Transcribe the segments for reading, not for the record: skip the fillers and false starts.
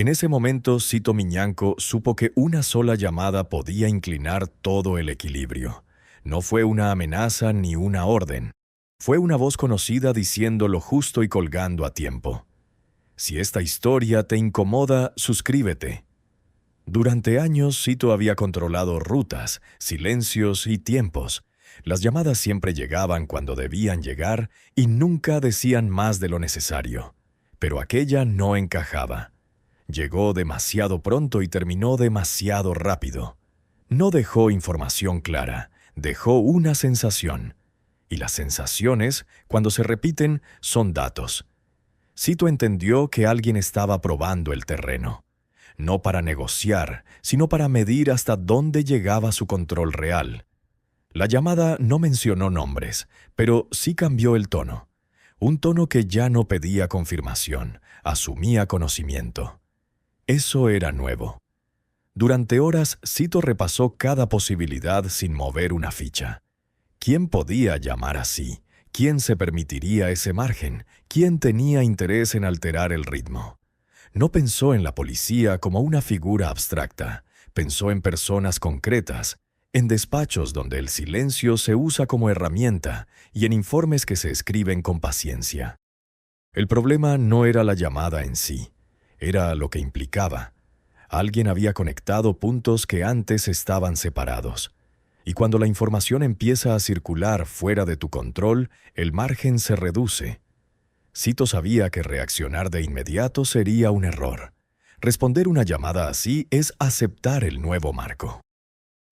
En ese momento, Cito Miñanco supo que una sola llamada podía inclinar todo el equilibrio. No fue una amenaza ni una orden. Fue una voz conocida diciendo lo justo y colgando a tiempo. Si esta historia te incomoda, suscríbete. Durante años, Cito había controlado rutas, silencios y tiempos. Las llamadas siempre llegaban cuando debían llegar y nunca decían más de lo necesario. Pero aquella no encajaba. Llegó demasiado pronto y terminó demasiado rápido. No dejó información clara, dejó una sensación. Y las sensaciones, cuando se repiten, son datos. Cito entendió que alguien estaba probando el terreno. No para negociar, sino para medir hasta dónde llegaba su control real. La llamada no mencionó nombres, pero sí cambió el tono. Un tono que ya no pedía confirmación, asumía conocimiento. Eso era nuevo. Durante horas, Cito repasó cada posibilidad sin mover una ficha. ¿Quién podía llamar así? ¿Quién se permitiría ese margen? ¿Quién tenía interés en alterar el ritmo? No pensó en la policía como una figura abstracta. Pensó en personas concretas, en despachos donde el silencio se usa como herramienta y en informes que se escriben con paciencia. El problema no era la llamada en sí, era lo que implicaba. Alguien había conectado puntos que antes estaban separados. Y cuando la información empieza a circular fuera de tu control, el margen se reduce. Cito sabía que reaccionar de inmediato sería un error. Responder una llamada así es aceptar el nuevo marco.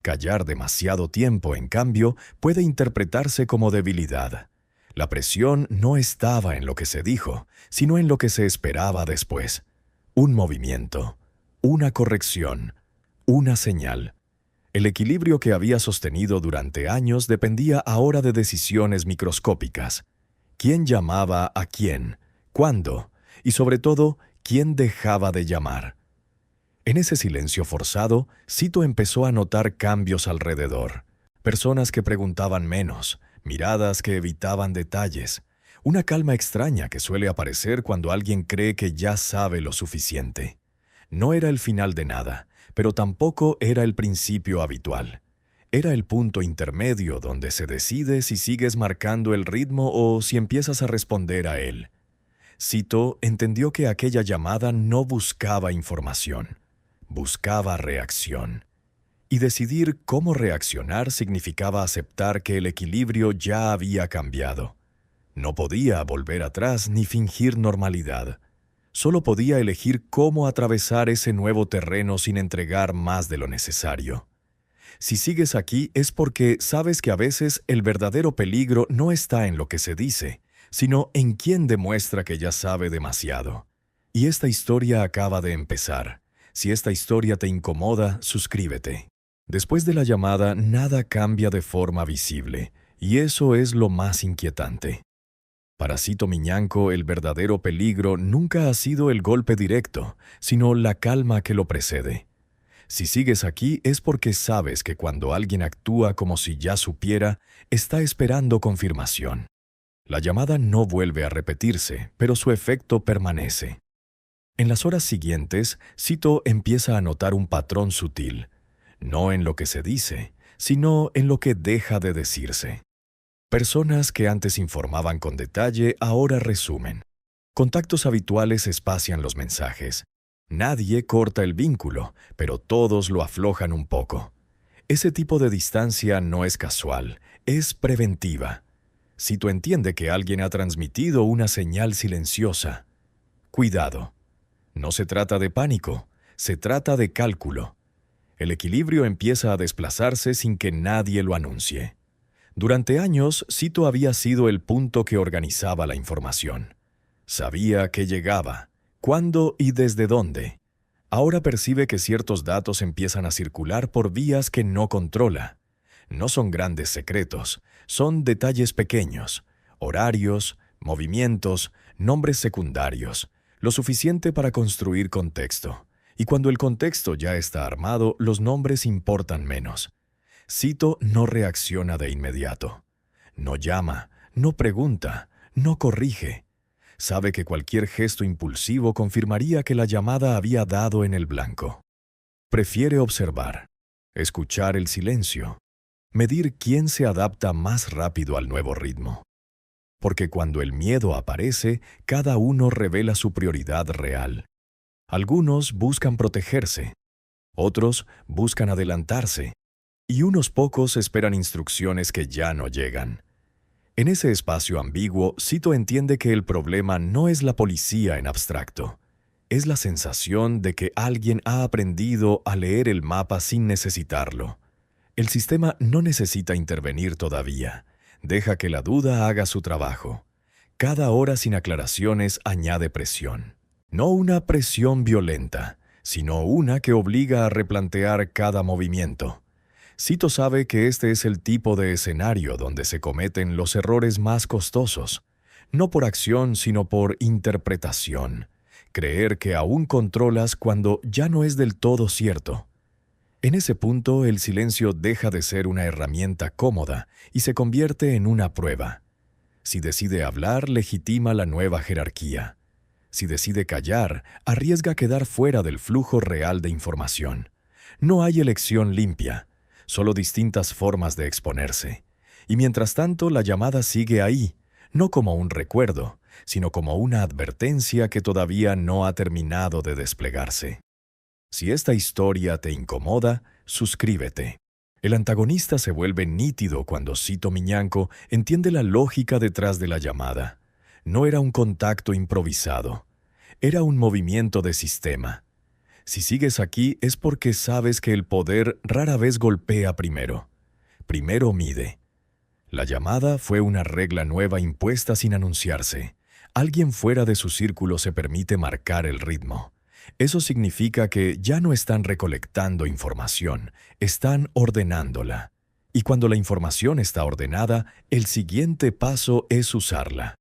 Callar demasiado tiempo, en cambio, puede interpretarse como debilidad. La presión no estaba en lo que se dijo, sino en lo que se esperaba después. Un movimiento, una corrección, una señal. El equilibrio que había sostenido durante años dependía ahora de decisiones microscópicas. ¿Quién llamaba a quién? ¿Cuándo? Y sobre todo, ¿quién dejaba de llamar? En ese silencio forzado, Cito empezó a notar cambios alrededor. Personas que preguntaban menos, miradas que evitaban detalles, una calma extraña que suele aparecer cuando alguien cree que ya sabe lo suficiente. No era el final de nada, pero tampoco era el principio habitual. Era el punto intermedio donde se decide si sigues marcando el ritmo o si empiezas a responder a él. Cito entendió que aquella llamada no buscaba información, buscaba reacción. Y decidir cómo reaccionar significaba aceptar que el equilibrio ya había cambiado. No podía volver atrás ni fingir normalidad. Solo podía elegir cómo atravesar ese nuevo terreno sin entregar más de lo necesario. Si sigues aquí es porque sabes que a veces el verdadero peligro no está en lo que se dice, sino en quien demuestra que ya sabe demasiado. Y esta historia acaba de empezar. Si esta historia te incomoda, suscríbete. Después de la llamada, nada cambia de forma visible, y eso es lo más inquietante. Para Cito Miñanco, el verdadero peligro nunca ha sido el golpe directo, sino la calma que lo precede. Si sigues aquí es porque sabes que cuando alguien actúa como si ya supiera, está esperando confirmación. La llamada no vuelve a repetirse, pero su efecto permanece. En las horas siguientes, Cito empieza a notar un patrón sutil, no en lo que se dice, sino en lo que deja de decirse. Personas que antes informaban con detalle ahora resumen. Contactos habituales espacian los mensajes. Nadie corta el vínculo, pero todos lo aflojan un poco. Ese tipo de distancia no es casual, es preventiva. Cito entiende que alguien ha transmitido una señal silenciosa. Cuidado. No se trata de pánico, se trata de cálculo. El equilibrio empieza a desplazarse sin que nadie lo anuncie. Durante años, Cito había sido el punto que organizaba la información. Sabía qué llegaba, cuándo y desde dónde. Ahora percibe que ciertos datos empiezan a circular por vías que no controla. No son grandes secretos, son detalles pequeños, horarios, movimientos, nombres secundarios, lo suficiente para construir contexto. Y cuando el contexto ya está armado, los nombres importan menos. Cito no reacciona de inmediato. No llama, no pregunta, no corrige. Sabe que cualquier gesto impulsivo confirmaría que la llamada había dado en el blanco. Prefiere observar, escuchar el silencio, medir quién se adapta más rápido al nuevo ritmo. Porque cuando el miedo aparece, cada uno revela su prioridad real. Algunos buscan protegerse, otros buscan adelantarse, y unos pocos esperan instrucciones que ya no llegan. En ese espacio ambiguo, Sito entiende que el problema no es la policía en abstracto. Es la sensación de que alguien ha aprendido a leer el mapa sin necesitarlo. El sistema no necesita intervenir todavía. Deja que la duda haga su trabajo. Cada hora sin aclaraciones añade presión. No una presión violenta, sino una que obliga a replantear cada movimiento. Sito sabe que este es el tipo de escenario donde se cometen los errores más costosos, no por acción sino por interpretación. Creer que aún controlas cuando ya no es del todo cierto. En ese punto, el silencio deja de ser una herramienta cómoda y se convierte en una prueba. Si decide hablar, legitima la nueva jerarquía. Si decide callar, arriesga quedar fuera del flujo real de información. No hay elección limpia, solo distintas formas de exponerse. Y mientras tanto, la llamada sigue ahí, no como un recuerdo, sino como una advertencia que todavía no ha terminado de desplegarse. Si esta historia te incomoda, suscríbete. El antagonista se vuelve nítido cuando Sito Miñanco entiende la lógica detrás de la llamada. No era un contacto improvisado. Era un movimiento de sistema. Si sigues aquí es porque sabes que el poder rara vez golpea primero. Primero mide. La llamada fue una regla nueva impuesta sin anunciarse. Alguien fuera de su círculo se permite marcar el ritmo. Eso significa que ya no están recolectando información, están ordenándola. Y cuando la información está ordenada, el siguiente paso es usarla.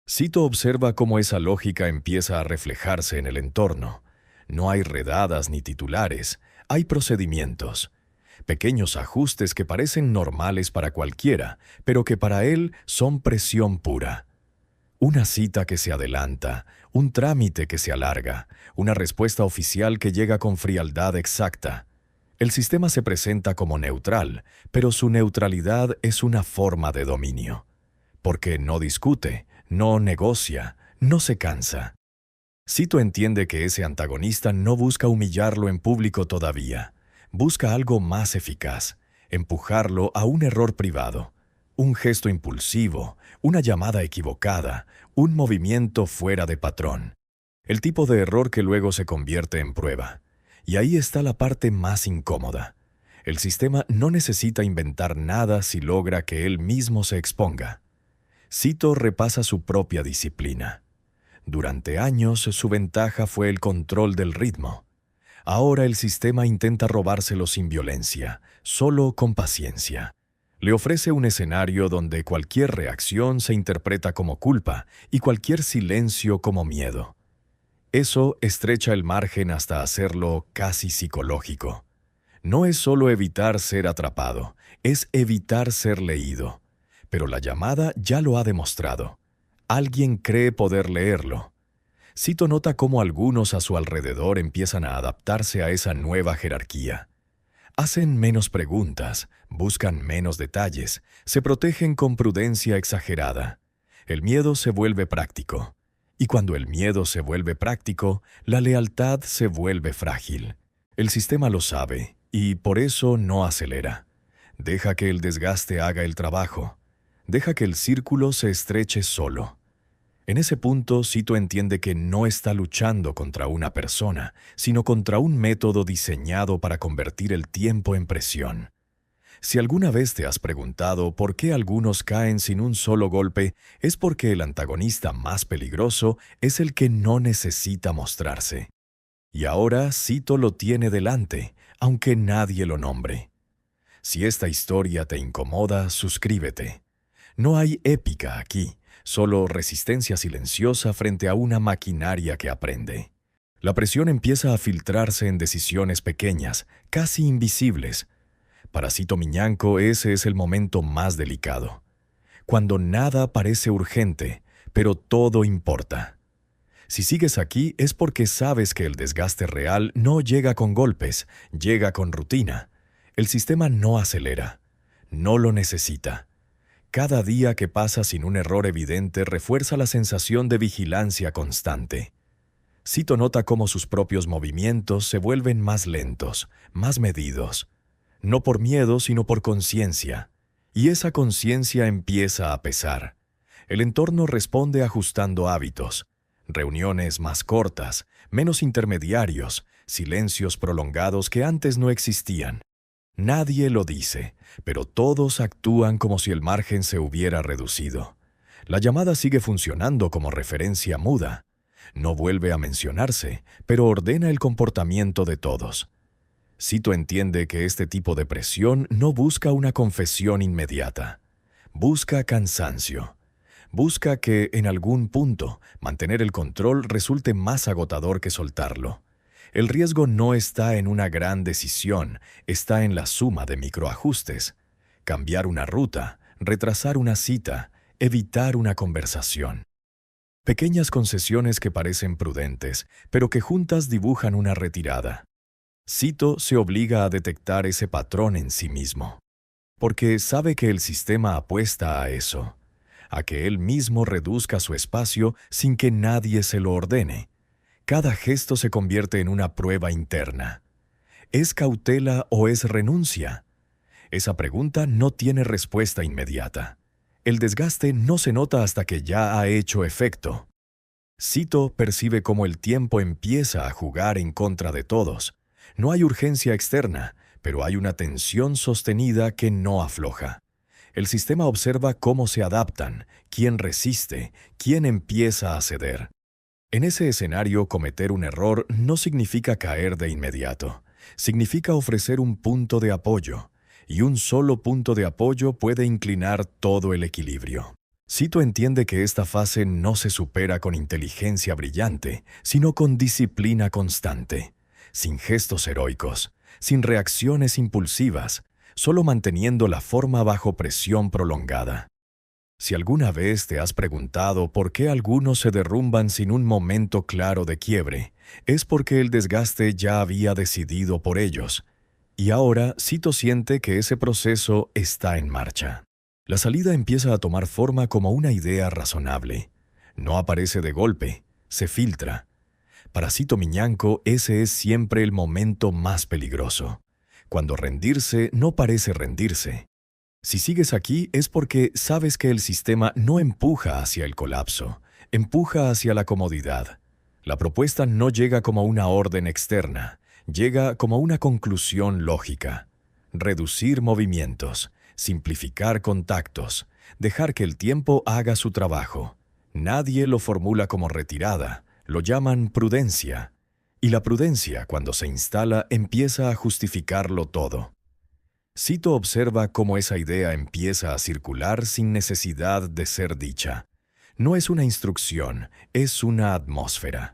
Sito observa cómo esa lógica empieza a reflejarse en el entorno. No hay redadas ni titulares, hay procedimientos. Pequeños ajustes que parecen normales para cualquiera, pero que para él son presión pura. Una cita que se adelanta, un trámite que se alarga, una respuesta oficial que llega con frialdad exacta. El sistema se presenta como neutral, pero su neutralidad es una forma de dominio. Porque no discute, no negocia, no se cansa. Sito entiende que ese antagonista no busca humillarlo en público todavía. Busca algo más eficaz, empujarlo a un error privado. Un gesto impulsivo, una llamada equivocada, un movimiento fuera de patrón. El tipo de error que luego se convierte en prueba. Y ahí está la parte más incómoda. El sistema no necesita inventar nada si logra que él mismo se exponga. Sito repasa su propia disciplina. Durante años, su ventaja fue el control del ritmo. Ahora el sistema intenta robárselo sin violencia, solo con paciencia. Le ofrece un escenario donde cualquier reacción se interpreta como culpa y cualquier silencio como miedo. Eso estrecha el margen hasta hacerlo casi psicológico. No es solo evitar ser atrapado, es evitar ser leído. Pero la llamada ya lo ha demostrado. Alguien cree poder leerlo. Sito nota cómo algunos a su alrededor empiezan a adaptarse a esa nueva jerarquía. Hacen menos preguntas, buscan menos detalles, se protegen con prudencia exagerada. El miedo se vuelve práctico. Y cuando el miedo se vuelve práctico, la lealtad se vuelve frágil. El sistema lo sabe, y por eso no acelera. Deja que el desgaste haga el trabajo. Deja que el círculo se estreche solo. En ese punto, Sito entiende que no está luchando contra una persona, sino contra un método diseñado para convertir el tiempo en presión. Si alguna vez te has preguntado por qué algunos caen sin un solo golpe, es porque el antagonista más peligroso es el que no necesita mostrarse. Y ahora Sito lo tiene delante, aunque nadie lo nombre. Si esta historia te incomoda, suscríbete. No hay épica aquí, solo resistencia silenciosa frente a una maquinaria que aprende. La presión empieza a filtrarse en decisiones pequeñas, casi invisibles. Para Sito Miñanco ese es el momento más delicado. Cuando nada parece urgente, pero todo importa. Si sigues aquí es porque sabes que el desgaste real no llega con golpes, llega con rutina. El sistema no acelera, no lo necesita. Cada día que pasa sin un error evidente refuerza la sensación de vigilancia constante. Cito nota cómo sus propios movimientos se vuelven más lentos, más medidos. No por miedo, sino por conciencia. Y esa conciencia empieza a pesar. El entorno responde ajustando hábitos. Reuniones más cortas, menos intermediarios, silencios prolongados que antes no existían. Nadie lo dice, pero todos actúan como si el margen se hubiera reducido. La llamada sigue funcionando como referencia muda. No vuelve a mencionarse, pero ordena el comportamiento de todos. Cito entiende que este tipo de presión no busca una confesión inmediata. Busca cansancio. Busca que, en algún punto, mantener el control resulte más agotador que soltarlo. El riesgo no está en una gran decisión, está en la suma de microajustes. Cambiar una ruta, retrasar una cita, evitar una conversación. Pequeñas concesiones que parecen prudentes, pero que juntas dibujan una retirada. Cito se obliga a detectar ese patrón en sí mismo, porque sabe que el sistema apuesta a eso, a que él mismo reduzca su espacio sin que nadie se lo ordene. Cada gesto se convierte en una prueba interna. ¿Es cautela o es renuncia? Esa pregunta no tiene respuesta inmediata. El desgaste no se nota hasta que ya ha hecho efecto. Cito percibe cómo el tiempo empieza a jugar en contra de todos. No hay urgencia externa, pero hay una tensión sostenida que no afloja. El sistema observa cómo se adaptan, quién resiste, quién empieza a ceder. En ese escenario, cometer un error no significa caer de inmediato. Significa ofrecer un punto de apoyo, y un solo punto de apoyo puede inclinar todo el equilibrio. Cito entiende que esta fase no se supera con inteligencia brillante, sino con disciplina constante, sin gestos heroicos, sin reacciones impulsivas, solo manteniendo la forma bajo presión prolongada. Si alguna vez te has preguntado por qué algunos se derrumban sin un momento claro de quiebre, es porque el desgaste ya había decidido por ellos. Y ahora Cito siente que ese proceso está en marcha. La salida empieza a tomar forma como una idea razonable. No aparece de golpe, se filtra. Para Cito Miñanco, ese es siempre el momento más peligroso. Cuando rendirse no parece rendirse. Si sigues aquí es porque sabes que el sistema no empuja hacia el colapso, empuja hacia la comodidad. La propuesta no llega como una orden externa, llega como una conclusión lógica. Reducir movimientos, simplificar contactos, dejar que el tiempo haga su trabajo. Nadie lo formula como retirada, lo llaman prudencia. Y la prudencia, cuando se instala, empieza a justificarlo todo. Cito observa cómo esa idea empieza a circular sin necesidad de ser dicha. No es una instrucción, es una atmósfera.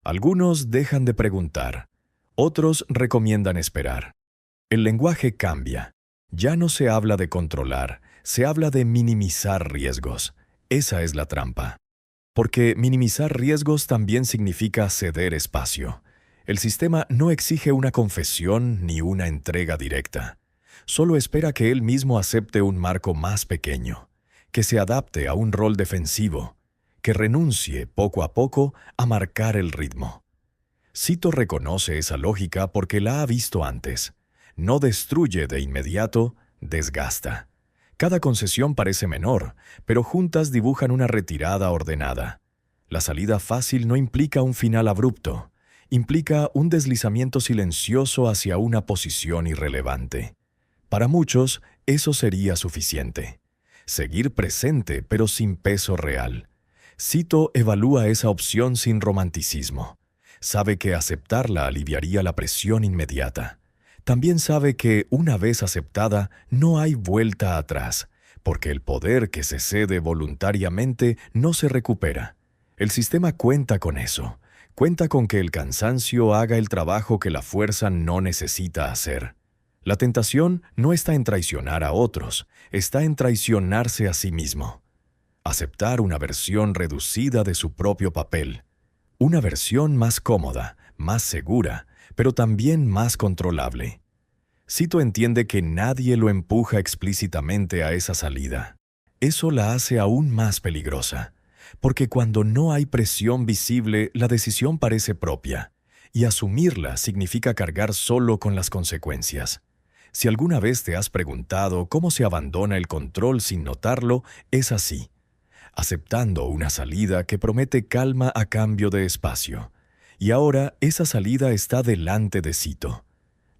Algunos dejan de preguntar, otros recomiendan esperar. El lenguaje cambia. Ya no se habla de controlar, se habla de minimizar riesgos. Esa es la trampa. Porque minimizar riesgos también significa ceder espacio. El sistema no exige una confesión ni una entrega directa. Solo espera que él mismo acepte un marco más pequeño, que se adapte a un rol defensivo, que renuncie poco a poco a marcar el ritmo. Cito reconoce esa lógica porque la ha visto antes. No destruye de inmediato, desgasta. Cada concesión parece menor, pero juntas dibujan una retirada ordenada. La salida fácil no implica un final abrupto, implica un deslizamiento silencioso hacia una posición irrelevante. Para muchos, eso sería suficiente. Seguir presente, pero sin peso real. Cito evalúa esa opción sin romanticismo. Sabe que aceptarla aliviaría la presión inmediata. También sabe que, una vez aceptada, no hay vuelta atrás, porque el poder que se cede voluntariamente no se recupera. El sistema cuenta con eso. Cuenta con que el cansancio haga el trabajo que la fuerza no necesita hacer. La tentación no está en traicionar a otros, está en traicionarse a sí mismo. aceptar una versión reducida de su propio papel, una versión más cómoda, más segura, pero también más controlable. Cito entiende que nadie lo empuja explícitamente a esa salida. Eso la hace aún más peligrosa, porque cuando no hay presión visible, la decisión parece propia, y asumirla significa cargar solo con las consecuencias. Si alguna vez te has preguntado cómo se abandona el control sin notarlo, es así, aceptando una salida que promete calma a cambio de espacio. Y ahora esa salida está delante de Cito.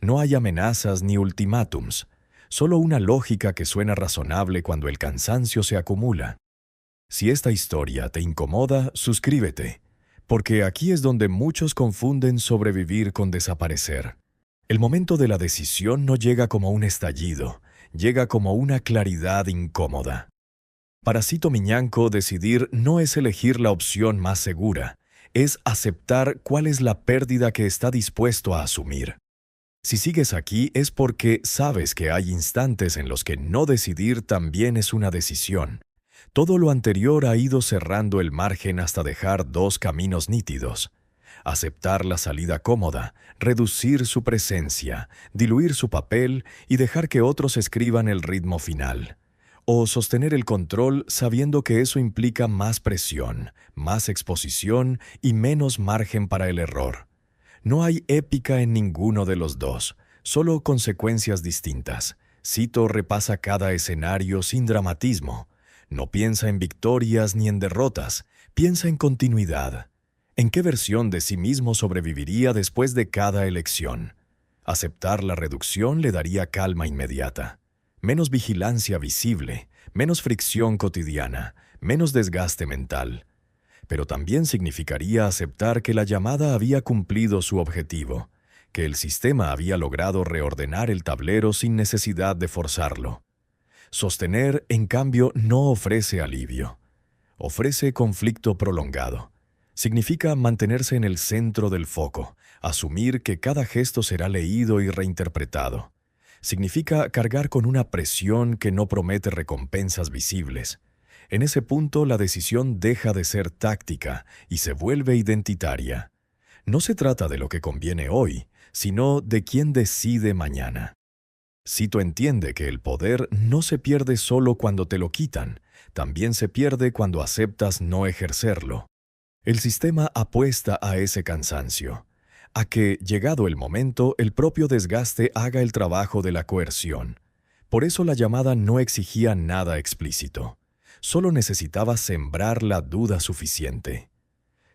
No hay amenazas ni ultimátums, solo una lógica que suena razonable cuando el cansancio se acumula. Si esta historia te incomoda, suscríbete, porque aquí es donde muchos confunden sobrevivir con desaparecer. El momento de la decisión no llega como un estallido, llega como una claridad incómoda. Para Cito Miñanco, decidir no es elegir la opción más segura, es aceptar cuál es la pérdida que está dispuesto a asumir. Si sigues aquí es porque sabes que hay instantes en los que no decidir también es una decisión. Todo lo anterior ha ido cerrando el margen hasta dejar dos caminos nítidos. Aceptar la salida cómoda, reducir su presencia, diluir su papel y dejar que otros escriban el ritmo final. O sostener el control sabiendo que eso implica más presión, más exposición y menos margen para el error. No hay épica en ninguno de los dos, solo consecuencias distintas. Cito repasa cada escenario sin dramatismo. No piensa en victorias ni en derrotas, piensa en continuidad. ¿En qué versión de sí mismo sobreviviría después de cada elección? Aceptar la reducción le daría calma inmediata. Menos vigilancia visible, menos fricción cotidiana, menos desgaste mental. Pero también significaría aceptar que la llamada había cumplido su objetivo, que el sistema había logrado reordenar el tablero sin necesidad de forzarlo. Sostener, en cambio, no ofrece alivio. Ofrece conflicto prolongado. Significa mantenerse en el centro del foco, asumir que cada gesto será leído y reinterpretado. Significa cargar con una presión que no promete recompensas visibles. En ese punto la decisión deja de ser táctica y se vuelve identitaria. No se trata de lo que conviene hoy, sino de quién decide mañana. Cito entiende que el poder no se pierde solo cuando te lo quitan, también se pierde cuando aceptas no ejercerlo. El sistema apuesta a ese cansancio, a que, llegado el momento, el propio desgaste haga el trabajo de la coerción. Por eso la llamada no exigía nada explícito. Solo necesitaba sembrar la duda suficiente.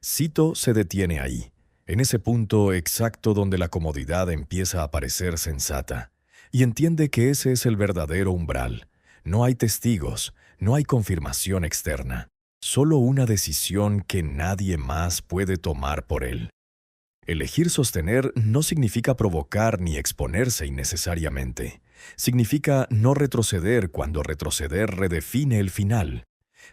Cito se detiene ahí, en ese punto exacto donde la comodidad empieza a parecer sensata, y entiende que ese es el verdadero umbral. No hay testigos, no hay confirmación externa, solo una decisión que nadie más puede tomar por él. Elegir sostener no significa provocar ni exponerse innecesariamente. Significa no retroceder cuando retroceder redefine el final.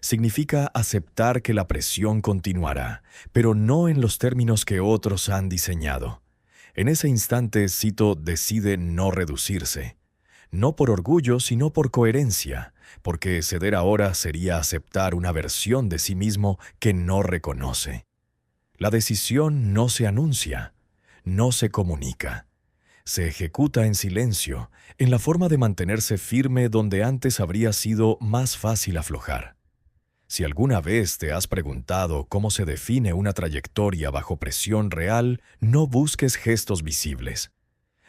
Significa aceptar que la presión continuará, pero no en los términos que otros han diseñado. En ese instante, Cito decide no reducirse. No por orgullo, sino por coherencia, porque ceder ahora sería aceptar una versión de sí mismo que no reconoce. La decisión no se anuncia, no se comunica. Se ejecuta en silencio, en la forma de mantenerse firme donde antes habría sido más fácil aflojar. Si alguna vez te has preguntado cómo se define una trayectoria bajo presión real, no busques gestos visibles.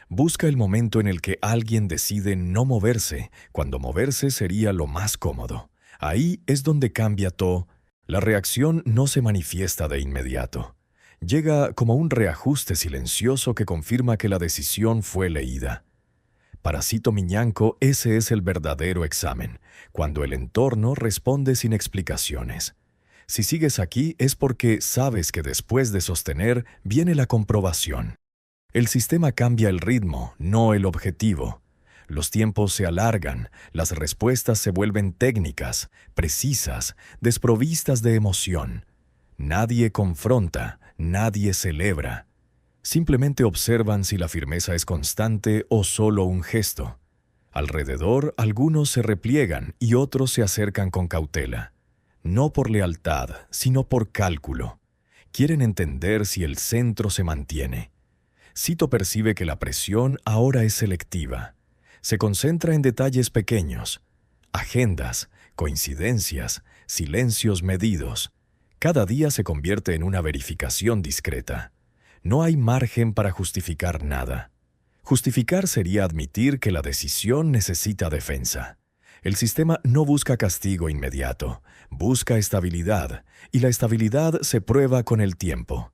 Busca el momento en el que alguien decide no moverse, cuando moverse sería lo más cómodo. Ahí es donde cambia todo. La reacción no se manifiesta de inmediato. Llega como un reajuste silencioso que confirma que la decisión fue leída. Para Cito Miñanco, ese es el verdadero examen, cuando el entorno responde sin explicaciones. Si sigues aquí es porque sabes que después de sostener viene la comprobación. El sistema cambia el ritmo, no el objetivo. Los tiempos se alargan, las respuestas se vuelven técnicas, precisas, desprovistas de emoción. Nadie confronta, nadie celebra. Simplemente observan si la firmeza es constante o solo un gesto. Alrededor, algunos se repliegan y otros se acercan con cautela. no por lealtad, sino por cálculo. Quieren entender si el centro se mantiene. Cito percibe que la presión ahora es selectiva. Se concentra en detalles pequeños, agendas, coincidencias, silencios medidos. Cada día se convierte en una verificación discreta. No hay margen para justificar nada. Justificar sería admitir que la decisión necesita defensa. El sistema no busca castigo inmediato, busca estabilidad, y la estabilidad se prueba con el tiempo.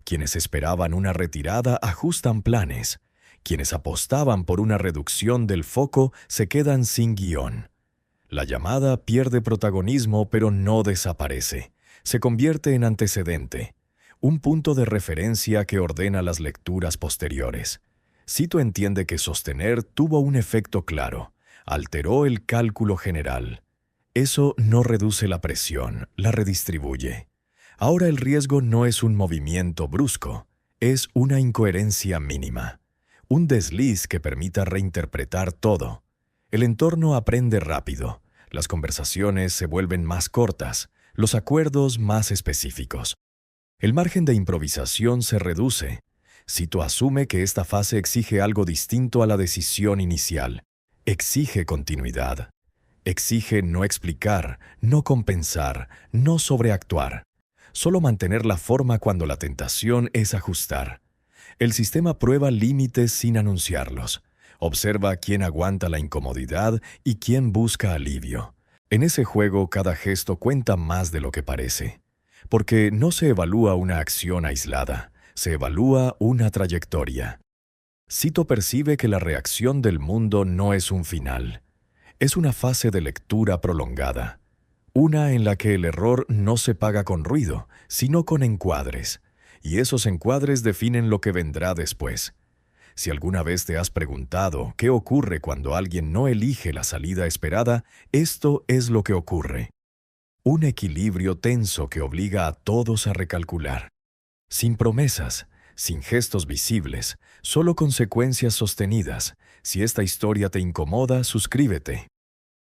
Quienes esperaban una retirada ajustan planes. Quienes apostaban por una reducción del foco se quedan sin guión. La llamada pierde protagonismo, pero no desaparece. Se convierte en antecedente, un punto de referencia que ordena las lecturas posteriores. Cito entiende que sostener tuvo un efecto claro. Alteró el cálculo general. Eso no reduce la presión, la redistribuye. Ahora el riesgo no es un movimiento brusco, es una incoherencia mínima. Un desliz que permita reinterpretar todo. El entorno aprende rápido, las conversaciones se vuelven más cortas, los acuerdos más específicos. El margen de improvisación se reduce. Cito asume que esta fase exige algo distinto a la decisión inicial. Exige continuidad. Exige no explicar, no compensar, no sobreactuar. Solo mantener la forma cuando la tentación es ajustar. El sistema prueba límites sin anunciarlos. Observa quién aguanta la incomodidad y quién busca alivio. En ese juego cada gesto cuenta más de lo que parece. Porque no se evalúa una acción aislada, se evalúa una trayectoria. Cito percibe que la reacción del mundo no es un final. Es una fase de lectura prolongada. Una en la que el error no se paga con ruido, sino con encuadres. Y esos encuadres definen lo que vendrá después. Si alguna vez te has preguntado qué ocurre cuando alguien no elige la salida esperada, esto es lo que ocurre. Un equilibrio tenso que obliga a todos a recalcular. Sin promesas, sin gestos visibles, solo consecuencias sostenidas. Si esta historia te incomoda, suscríbete.